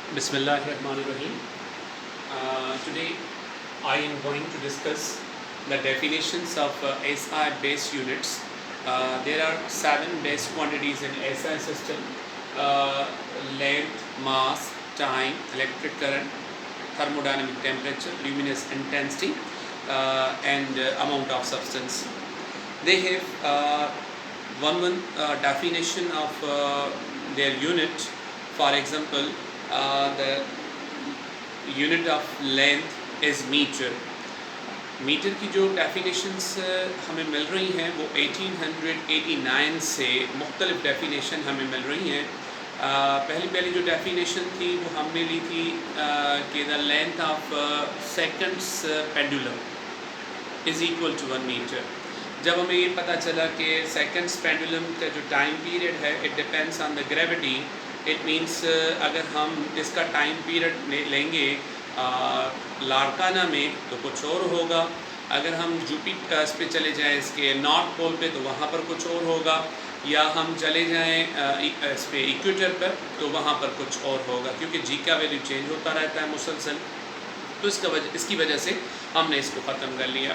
Bismillahirrahmanirrahim. Today I am going to discuss the definitions of SI base units. There are 7 base quantities in SI system: uh, length, mass, time, electric current, thermodynamic temperature, luminous intensity, and amount of substance. They have one definition of their unit. For example, the unit of length is meter. Metre की जो definitions हमें मिल रही हैं वो 1889 से मुख्तलिफ definition हमें मिल रही हैं। पहली जो डेफिनेशन थी वो हमने ली थी कि the length of seconds pendulum is equal to 1 metre. जब हमें ये पता चला कि सेकंड्स पेंडुलम का जो टाइम पीरियड है it depends on the gravity, it means अगर हम इसका टाइम पीरियड लेंगे लार्काना में तो कुछ और होगा, अगर हम जुपिटर पे चले जाएं इसके नॉर्थ पोल पे तो वहाँ पर कुछ और होगा, या हम चले जाएं इस पे इक्वेटर पर तो वहाँ पर कुछ और होगा, क्योंकि जी का वैल्यू चेंज होता रहता है मुसलसल। तो इसकी वजह से हमने इसको ख़त्म कर लिया।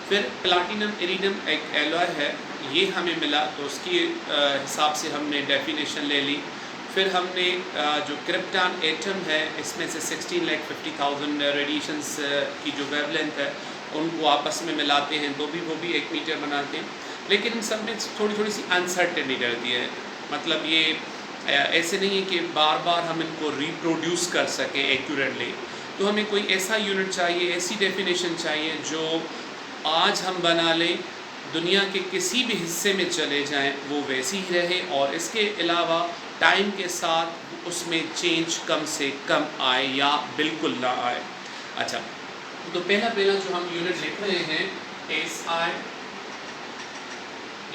फिर प्लाटिनम इरिडियम एक एलॉय है, ये हमें मिला तो उसकी हिसाब से हमने डेफिनेशन ले ली। फिर हमने जो क्रिप्टॉन एटम है इसमें से 16,50,000 रेडिएशंस की जो वेवलेंथ है उनको आपस में मिलाते हैं तो भी वो भी 1 मीटर बनाते हैं। लेकिन इन सब में थोड़ी सी अनसर्टेनिटी रहती है, मतलब ये ऐसे नहीं है कि बार बार हम इनको रिप्रोड्यूस कर सकें एक्यूरेटली। तो हमें कोई ऐसा यूनिट चाहिए, ऐसी डेफिनेशन चाहिए जो आज हम बना लें, दुनिया के किसी भी हिस्से में चले जाएं वो वैसी ही रहे, और इसके अलावा टाइम के साथ उसमें चेंज कम से कम आए या बिल्कुल ना आए। अच्छा, तो पहला जो हम यूनिट लिख रहे हैं SI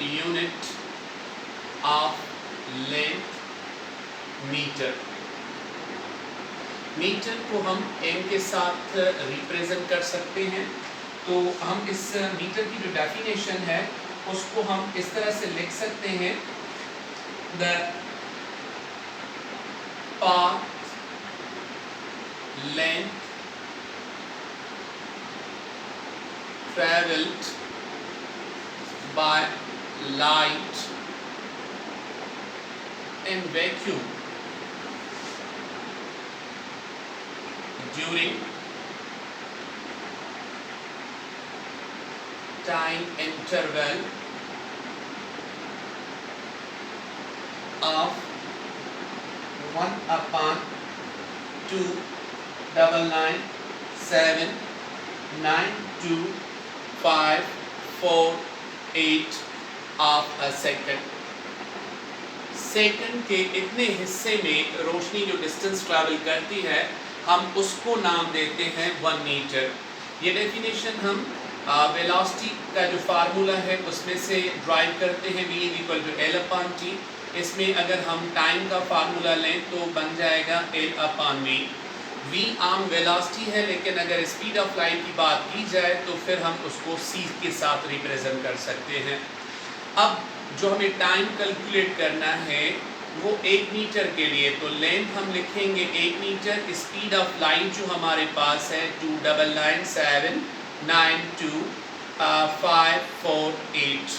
unit of length metre. Metre को हम m के साथ रिप्रेजेंट कर सकते हैं। तो हम इस मीटर की जो डेफिनेशन है उसको हम इस तरह से लिख सकते हैं, the path length traveled by light in vacuum during time interval of 1/299292548 of a second. Second के इतने हिस्से में रोशनी जो डिस्टेंस ट्रैवल करती है हम उसको नाम देते हैं 1 मीटर। ये डेफिनेशन हम वेलोसिटी का जो फार्मूला है उसमें से ड्राइव करते हैं, v=L/t। इसमें अगर हम टाइम का फार्मूला लें तो बन जाएगा L/v। v आम वेलोसिटी है, लेकिन अगर स्पीड ऑफ लाइट की बात की जाए तो फिर हम उसको c के साथ रिप्रेजेंट कर सकते हैं। अब जो हमें टाइम कैलकुलेट करना है वो 1 मीटर के लिए, तो लेंथ हम लिखेंगे 1 मीटर, स्पीड ऑफ लाइट जो हमारे पास है 299792548।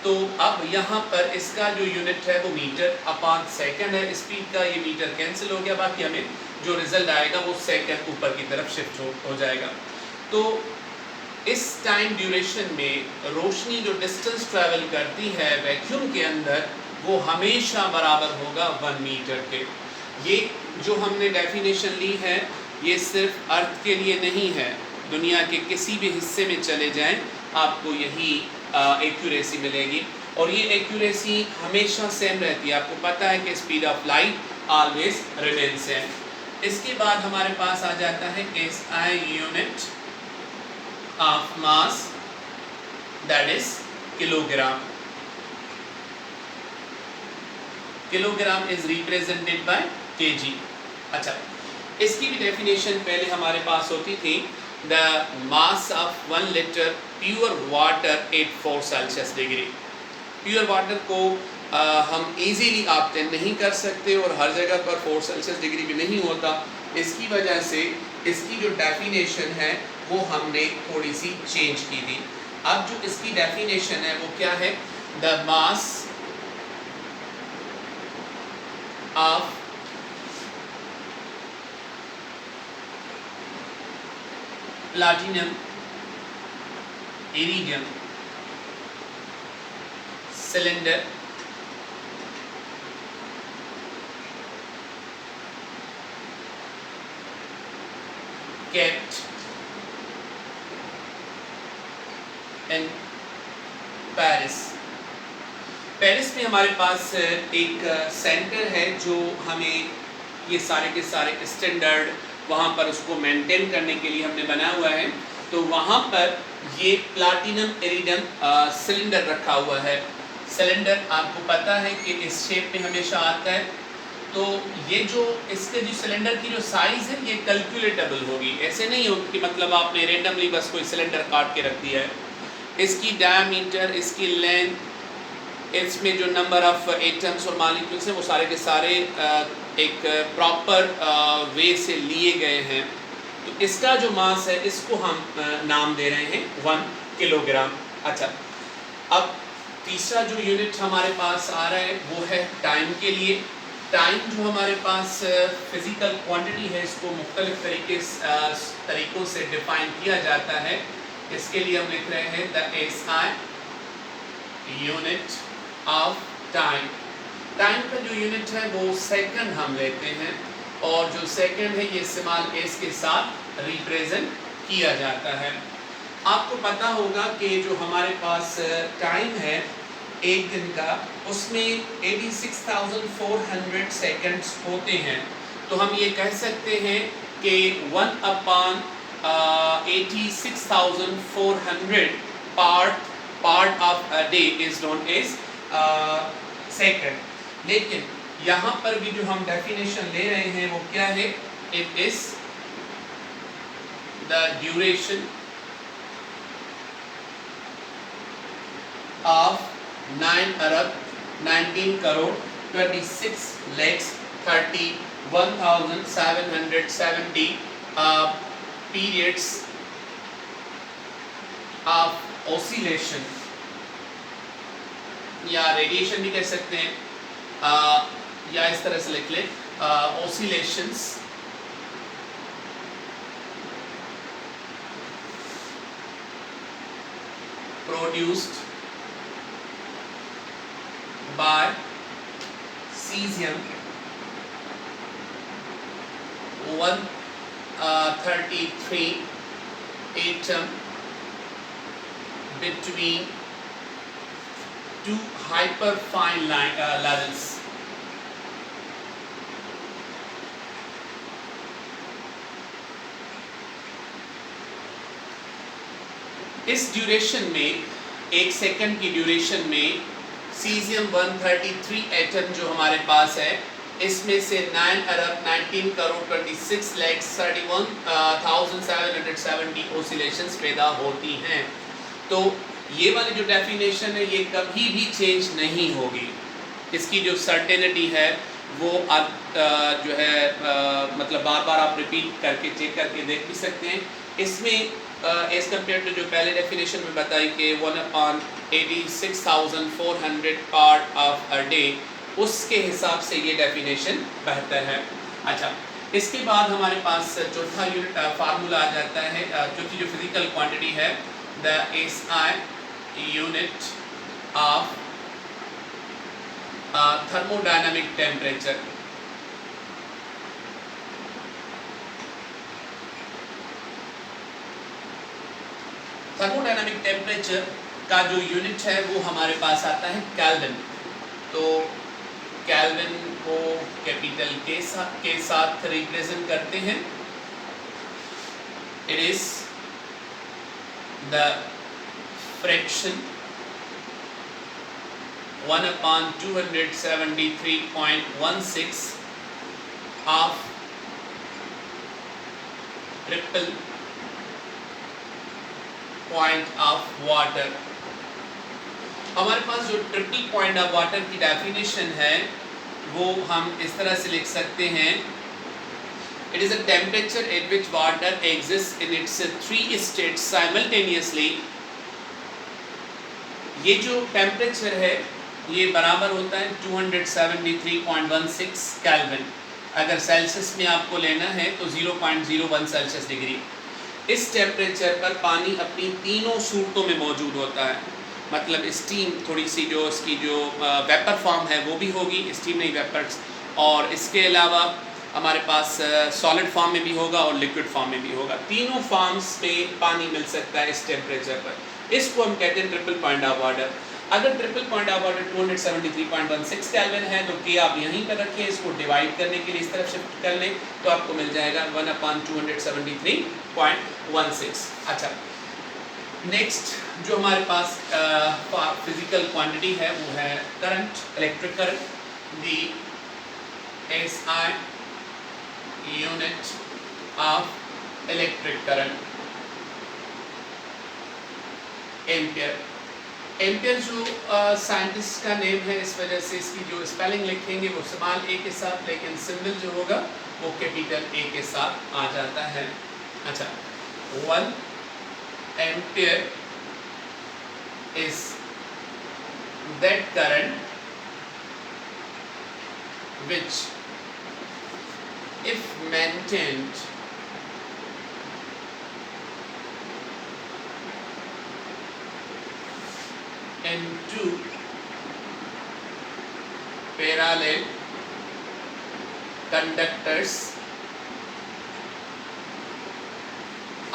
तो अब यहाँ पर इसका जो यूनिट है वो मीटर अपॉन सेकंड है, स्पीड का ये मीटर कैंसिल हो गया, बाकी हमें जो रिजल्ट आएगा वो सेकंड ऊपर की तरफ शिफ्ट हो जाएगा। तो इस टाइम ड्यूरेशन में रोशनी जो डिस्टेंस ट्रैवल करती है वैक्यूम के अंदर वो हमेशा बराबर होगा 1 मीटर के। ये जो हमने डेफिनेशन ली है ये सिर्फ अर्थ के लिए नहीं है, दुनिया के किसी भी हिस्से में चले जाएं आपको यही एक्यूरेसी मिलेगी, और ये एक्यूरेसी हमेशा सेम रहती है। आपको पता है कि speed of light always remain same. इसके बाद हमारे पास आ जाता है SI unit of mass, that is kilogram. Kilogram is represented by kg। अच्छा, इसकी भी डेफिनेशन पहले हमारे पास होती थी, the mass of 1 litre pure water 84 Celsius degree. Pure water को हम इजीली ऑब्टेन नहीं कर सकते और हर जगह पर 4 सेल्सियस डिग्री भी नहीं होता। इसकी वजह से इसकी जो डेफिनेशन है वो हमने थोड़ी सी चेंज की थी। अब जो इसकी डेफिनेशन है वो क्या है? The mass of platinum iridium cylinder kept in Paris. Paris में हमारे पास एक सेंटर है जो हमें ये सारे के सारे स्टैंडर्ड वहाँ पर उसको मेंटेन करने के लिए हमने बनाया हुआ है। तो वहाँ पर ये प्लैटिनम इरिडियम सिलेंडर रखा हुआ है। सिलेंडर आपको पता है कि इस शेप में हमेशा आता है। तो ये जो इसके जो सिलेंडर की जो साइज़ है ये कैलकुलेटेबल होगी, ऐसे नहीं होगी कि मतलब आपने रेंडमली बस कोई सिलेंडर काट के रख दिया है। इसकी डायमीटर, इसकी लेंथ, इसमें जो नंबर ऑफ एटम्स और मॉलिक्यूल्स हैं वो सारे के सारे एक प्रॉपर वे से लिए गए हैं। तो इसका जो मास है इसको हम नाम दे रहे हैं 1 किलोग्राम। अच्छा, अब तीसरा जो यूनिट हमारे पास आ रहा है वो है टाइम के लिए। टाइम जो हमारे पास फिज़िकल क्वांटिटी है इसको मुख्तलिफ तरीक़ों से डिफ़ाइन किया जाता है। इसके लिए हम लिख रहे हैं the SI unit of time. Time का जो यूनिट है वो सेकंड हम लेते हैं और जो सेकंड है ये स्मॉल s के साथ रिप्रेजेंट किया जाता है। आपको पता होगा कि जो हमारे पास टाइम है एक दिन का उसमें 86,400 सेकंड्स होते हैं। तो हम ये कह सकते हैं कि 1/86,400 part of a day is known as second. लेकिन यहाँ पर भी जो हम डेफिनेशन ले रहे हैं वो क्या है? It is the duration of 9 Arab 19 crore 26 lakhs 31,770 periods of oscillation या रेडिएशन भी कह सकते हैं, या इस तरह से लिख लें oscillations produced by cesium 133 atom between two hyperfine levels। इस ड्यूरेशन में, एक सेकंड की ड्यूरेशन में सीजियम 133 एटम जो हमारे पास है इसमें से 9 अरब 19 करोड़ 26 लाख 31,770 ओसिलेशंस पैदा होती हैं। तो ये वाली जो डेफिनेशन है ये कभी भी चेंज नहीं होगी। इसकी जो सर्टेनिटी है वो आप जो है मतलब बार बार आप रिपीट करके चेक करके देख भी सकते हैं। इसमें एज कम्पेयर टू जो पहले डेफिनेशन में बताई कि 1/86,400 पार्ट ऑफ अ डे, उसके हिसाब से ये डेफिनेशन बेहतर है। अच्छा, इसके बाद हमारे पास चौथा यूनिट फार्मूला आ जाता है, क्योंकि जो फिजिकल क्वांटिटी है the SI unit of thermodynamic temperature. Thermodynamic temperature का जो यूनिट है वो हमारे पास आता है केल्विन। तो केल्विन को कैपिटल के साथ रिप्रेजेंट करते हैं। It is the fraction 1/273.16 of triple point of water. हमारे पास जो ट्रिपल पॉइंट ऑफ वाटर की डेफिनेशन है वो हम इस तरह से लिख सकते हैं, it is a temperature at which water exist in its three states simultaneously. ये जो टेम्परेचर है ये बराबर होता है 273.16 केल्विन। अगर सेल्सियस में आपको लेना है तो 0.01 सेल्सियस डिग्री। इस टेम्परेचर पर पानी अपनी तीनों सूरतों में मौजूद होता है, मतलब स्टीम, थोड़ी सी जो इसकी जो वेपर फॉर्म है वो भी होगी, स्टीम नहीं वेपर्स, और इसके अलावा हमारे पास सॉलिड फॉर्म में भी होगा और लिक्विड फॉर्म में भी होगा। तीनों फॉर्म्स में पानी मिल सकता है इस टेम्परेचर पर। इसको हम कहते हैं ट्रिपल पॉइंट ऑफ वाटर। अगर triple point of water 273.16 kelvin है तो के आप यहीं पर रखिए, इसको डिवाइड करने के लिए इस तरफ शिफ्ट कर लें तो आपको मिल जाएगा 1/273.16। अच्छा, नेक्स्ट जो हमारे पास फिजिकल क्वांटिटी है वो है current, electric current. The SI unit of electric current ampere. Ampere जो साइंटिस्ट का नेम है, इस वजह से इसकी जो स्पेलिंग लिखेंगे वो स्मॉल ए के साथ, लेकिन सिंबल जो होगा वो कैपिटल ए के साथ आ जाता है। अच्छा, 1 ampere is that current which if maintained in two parallel conductors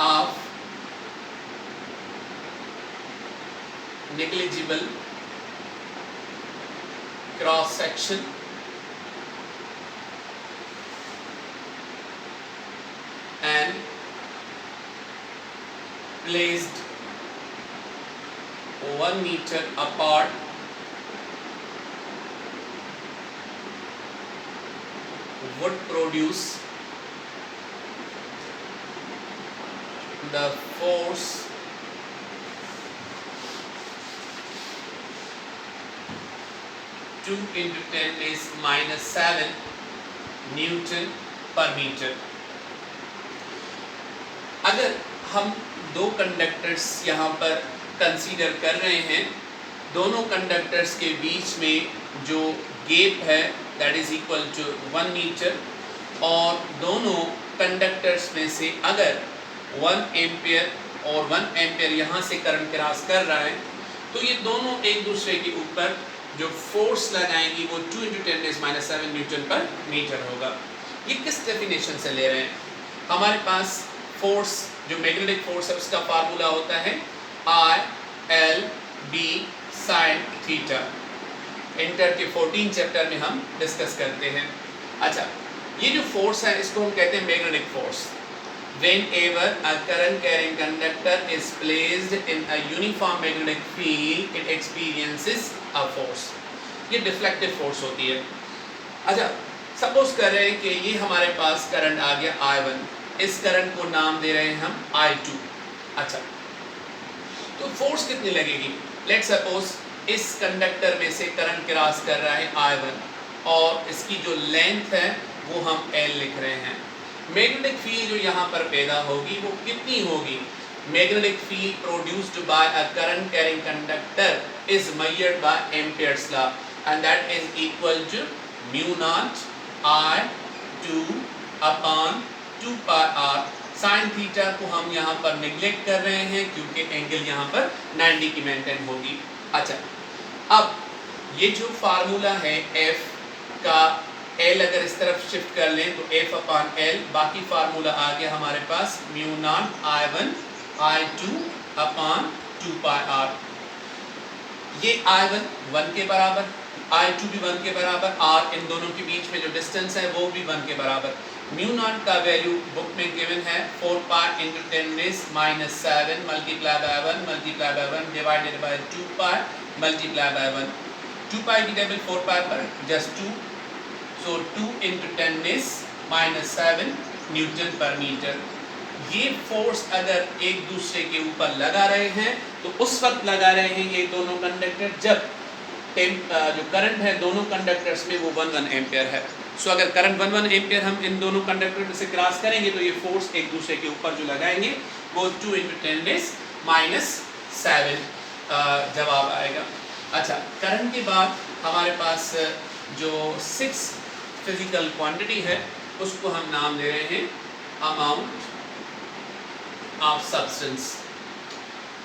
of negligible cross section and placed 1 meter apart would produce the force (2 × 10⁻⁷ Newton पर मीटर। अगर हम दो कंडक्टर्स यहाँ पर कंसीडर कर रहे हैं, दोनों कंडक्टर्स के बीच में जो गैप है that is equal to 1 metre, और दोनों कंडक्टर्स में से अगर 1 एम्पियर और 1 एम्पियर यहाँ से करंट क्रॉस कर रहा है तो ये दोनों एक दूसरे के ऊपर जो फोर्स लगाएंगी वो 2 × 10⁻⁷ न्यूटन पर मीटर होगा। ये किस डेफिनेशन से ले रहे हैं? हमारे पास फोर्स जो मैग्नेटिक फोर्स है उसका फार्मूला होता है I/L/B sin थीटा। इंटर के 14 चैप्टर में हम डिस्कस करते हैं। अच्छा, ये जो फोर्स है इसको हम कहते हैं magnetic force. Whenever a current carrying conductor is placed in a uniform magnetic field, it experiences a force। ये डिफ्लेक्टिव फोर्स होती है। अच्छा, सपोज कर रहे हैं कि ये हमारे पास करंट आ गया I1, इस करंट को नाम दे रहे हैं हम I2। अच्छा, तो फोर्स कितनी लगेगी? लेट्स सपोज इस कंडक्टर में से करंट क्रॉस कर रहा है I1 और इसकी जो लेंथ है वो हम L लिख रहे हैं। मैग्नेटिक फील्ड जो यहाँ पर पैदा होगी वो कितनी होगी? Magnetic field produced by a current carrying conductor is measured by Ampere's law and that is equal to μ0 I2 upon 2 pi r। Sine theta को हम यहाँ पर निगलेक्ट कर रहे हैं क्योंकि एंगल यहाँ पर 90 की मेंटेन होगी। अच्छा, अब ये जो फार्मूला है F का L अगर इस तरफ शिफ्ट कर लें तो F अपॉन L, बाकी फार्मूला आ गया हमारे पास μ0 I1 I2 upon 2 pi r। ये I1 1 के बराबर, I2 भी 1 के बराबर, R इन दोनों के बीच में जो डिस्टेंस है वो भी 1 के बराबर। μ0 का वैल्यू बुक में गिवन है 4 पाई × 10⁻⁷ multiply by 1 multiply by 1 divided by 2 pi multiply by 1। 2 पाई की टेबल 4 पाई पर जस्ट 2, सो 2 × 10⁻⁷ न्यूटन पर मीटर। ये फोर्स अगर एक दूसरे के ऊपर लगा रहे हैं तो उस वक्त लगा रहे हैं ये दोनों कंडक्टर जब जो करंट है दोनों कंडक्टर्स में वो 1 एम्पियर है। सो अगर करंट 1 एम्पियर हम इन दोनों कंडक्टर से क्रॉस करेंगे तो ये फोर्स एक दूसरे के ऊपर जो लगाएंगे वो 2 × 10⁻⁷ जवाब आएगा। अच्छा, करंट के बाद हमारे पास जो 6 फिजिकल क्वांटिटी है उसको हम नाम दे रहे हैं amount of substance.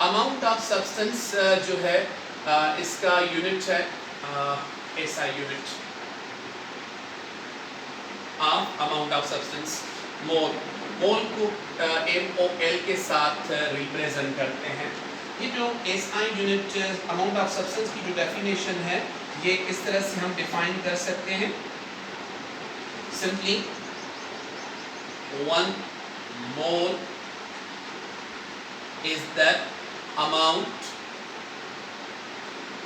Amount of substance जो है इसका यूनिट है SI unit of amount of substance mole. Mole को MOL के साथ रिप्रेजेंट करते हैं। ये जो SI unit amount of substance की जो डेफिनेशन है ये इस तरह से हम डिफाइन कर सकते हैं, simply 1 mole is the amount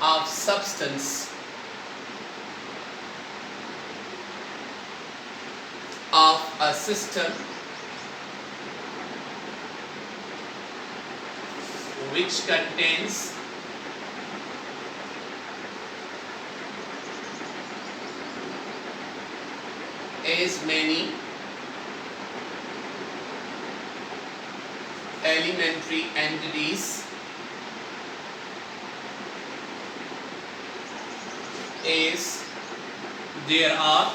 of substance of a system which contains as many elementary entities as there are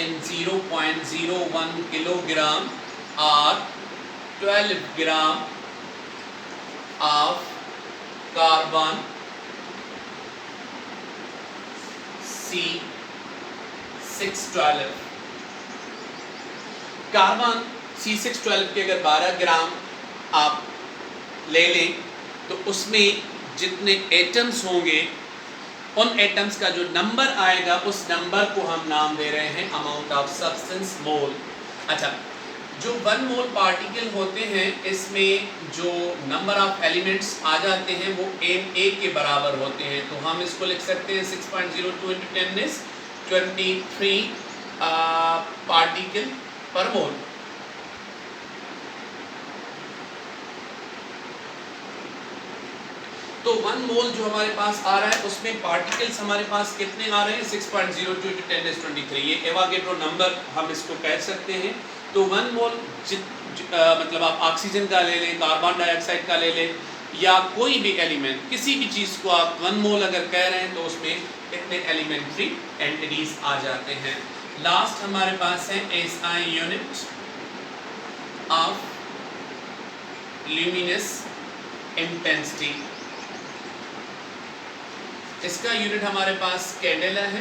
in 0.01 kilogram or 12 gram of carbon C612। Carbon C612 के अगर 12 ग्राम आप ले लें तो उसमें जितने एटम्स होंगे उन एटम्स का जो नंबर आएगा उस नंबर को हम नाम दे रहे हैं अमाउंट ऑफ सब्सटेंस मोल। अच्छा, जो 1 मोल पार्टिकल होते हैं इसमें जो नंबर ऑफ एलिमेंट्स आ जाते हैं वो Na के बराबर होते हैं, तो हम इसको लिख सकते हैं 6.02 × 10⁻23 पार्टिकल पर मोल। तो 1 मोल जो हमारे पास आ रहा है उसमें पार्टिकल्स हमारे पास कितने आ रहे हैं 6.02 × 10⁻23। ये एवोगैड्रो नंबर हम इसको कह सकते हैं। तो 1 मोल मतलब आप ऑक्सीजन का ले लें, कार्बन डाइऑक्साइड का ले लें या कोई भी एलिमेंट, किसी भी चीज़ को आप 1 मोल अगर कह रहे हैं तो उसमें कितने एलिमेंट्री एंटिटीज आ जाते हैं। लास्ट हमारे पास है SI unit of luminous intensity. इसका यूनिट हमारे पास कैंडेला है,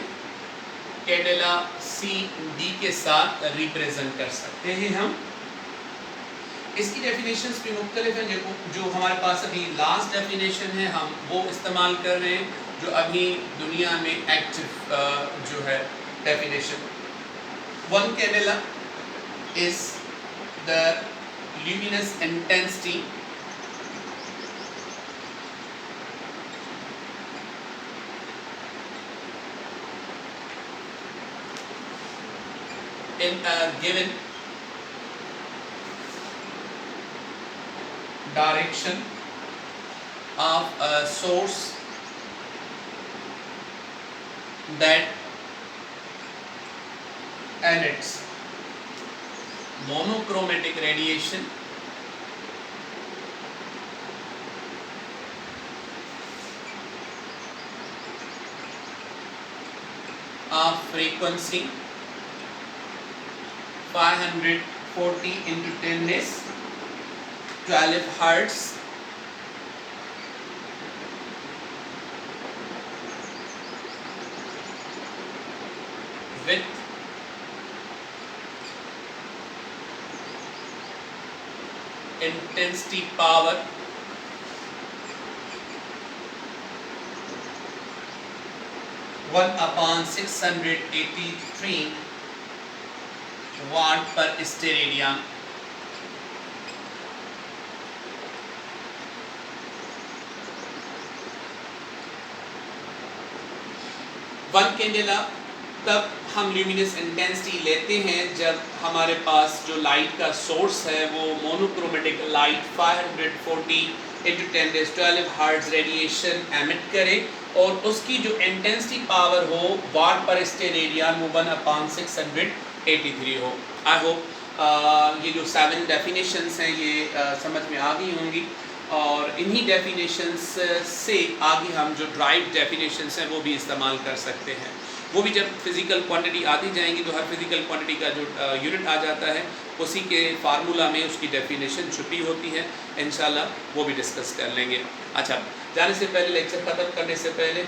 कैंडेला CD के साथ रिप्रेजेंट कर सकते हैं हम। इसकी डेफिनेशंस भी मुख्तलिफ हैं, जो हमारे पास अभी लास्ट डेफिनेशन है हम वो इस्तेमाल कर रहे हैं, जो अभी दुनिया में एक्टिव जो है definition. 1 candela is the luminous intensity in a given direction of a source that emits monochromatic radiation of frequency 540 × 10⁻12 hertz with intensity power 1/683 वाट पर स्टेरेडियन। वन कैंडेला तब हम ल्यूमिनस इंटेंसिटी लेते हैं जब हमारे पास जो लाइट का सोर्स है वो monochromatic light 540 into 10⁻12 hertz radiation emit करे और उसकी जो इंटेंसिटी पावर हो वाट पर स्टेयर एरिया वो 1/683 हो। आई होप ये जो 7 डेफिनेशंस हैं ये समझ में आ गई होंगी और इन्हीं डेफिनेशंस से आगे हम जो ड्राइव डेफिनेशंस हैं वो भी इस्तेमाल कर सकते हैं। वो भी जब फिज़िकल क्वांटिटी आती जाएंगी तो हर फिज़िकल क्वांटिटी का जो यूनिट आ जाता है उसी के फार्मूला में उसकी डेफिनेशन छुपी होती है। इंशाल्लाह वो भी डिस्कस कर लेंगे। अच्छा, जाने से पहले, लेक्चर ख़त्म करने से पहले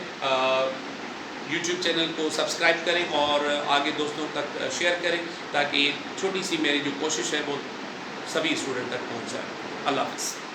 यूट्यूब चैनल को सब्सक्राइब करें और आगे दोस्तों तक शेयर करें ताकि छोटी सी मेरी जो कोशिश है वो सभी स्टूडेंट तक पहुँच जाए। अल्लाह हाफ़िज़।